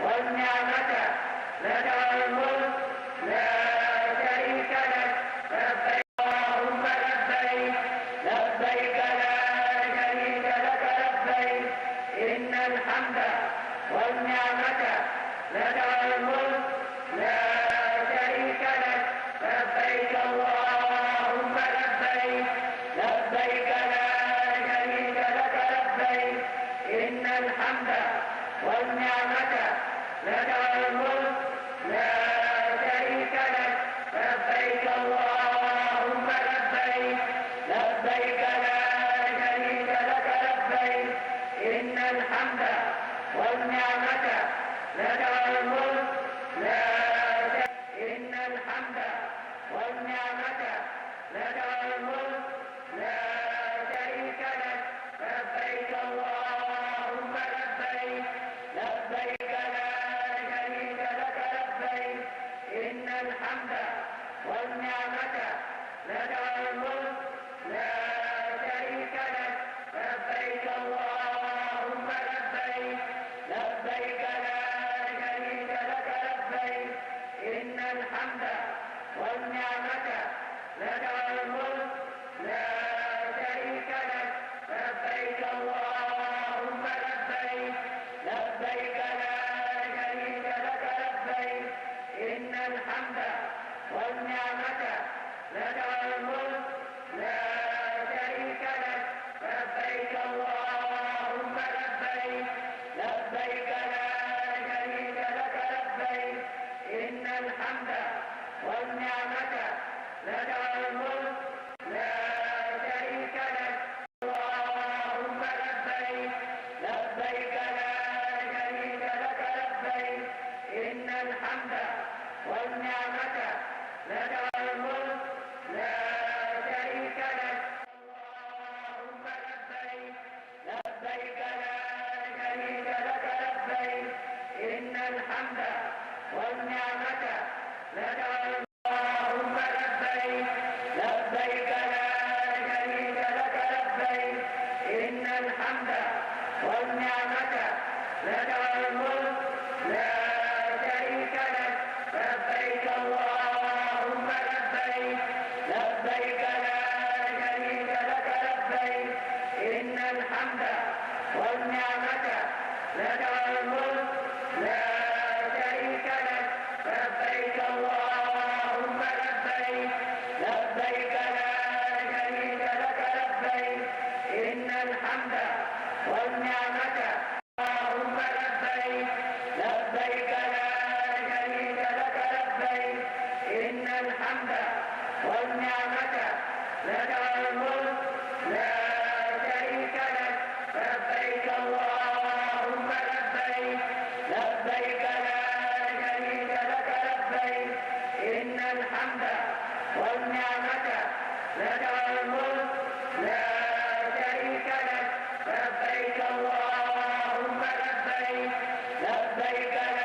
والنعمة لك والملك لا شريك لك لبيك اللهم لبيك لبيك لا شريك لك لبيك إن الحمد والنعمة لك والملك لا شريك لك لبيك اللهم لبيك لبيك لا شريك لك لبيك إن الحمد والنعمة لك والملك لا شريك لك لبيك اللهم لبيك لبيك لا شريك لك لبيك إن الحمد والنعمة لك والملك لا إن الحمد والنعمة لك والملك لا شريك لك لبيك اللهم لبيك لبيك لا شريك لك لبيك إن الحمد والنعمة لك والملك لا شريك لك لبيك اللهم لبيك لبيك لا شريك لك لبيك إن الحمد والنعمة لك والملك لا شريك لك لبيك اللهم لبيك لبيك لا شريك لك لبيك إن الحمد والنعمة لك والملك لا شريك لك لبيك اللهم لبيك لبيك لا شريك لك لبيك إن الحمد والنعمة لك والملك لا شريك لك اللهم لبيك لبيك لا شريك لك لبيك إن الحمد والنعمة لك والملك لا شريك لك اللهم لبيك لبيك لا شريك لك لبيك إن الحمد والنعمة لك اللهم لبيك لبيك لا شريك لك لبيك إن الحمد والنعمة لك والملك لا شريك لك لبيك اللهم لبيك لبيك لا شريك لك لبيك إن الحمد والنعمة لك والملك لا شريك لك لبيك اللهم لبيك لبيك لا شريك لك لبيك إن الحمد والنعمة اللهم لبيك لبيك لا شريك لك لبيك إن الحمد والنعمة لك والملك لا شريك لك لبيك اللهم لبيك لبيك لا شريك لك لبيك إن الحمد والنعمة لك والملك لا شريك لك لبيك اللهم لبيك لبيك لا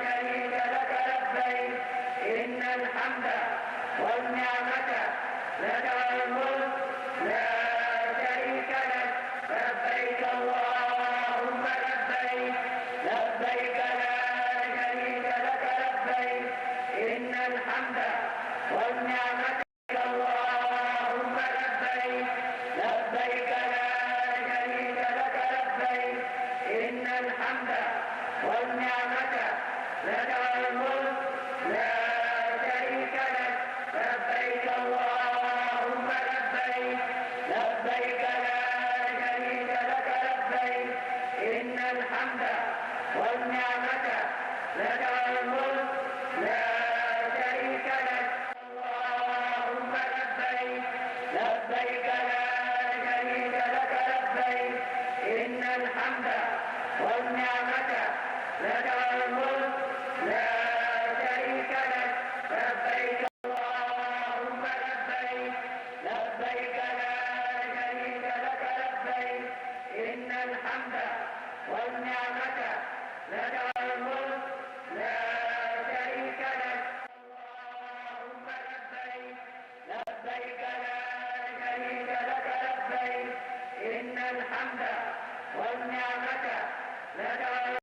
شريك لك لبيك إن الحمد والنعمة لك والملك لا شريك لك لبيك اللهم لبيك لبيك لا شريك لك لبيك إن الحمد والنعمة لك اللهم لبيك لبيك لا شريك لك لبيك إن الحمد والنعمة لك والملك لا شريك لك لبيك اللهم لبيك لبيك لا شريك لك لبيك إن الحمد والنعمة لك والملك لا شريك لك اللهم لبيك لبيك لا شريك لك لبيك إن الحمد والنعمة لك والملك لا شريك لك لبيك اللهم لبيك لبيك لا شريك لك لبيك إن الحمد والنعمة لك والملك لا شريك لك اللهم لبيك لبيك لا شريك لك لبيك إن الحمد والنعمة لك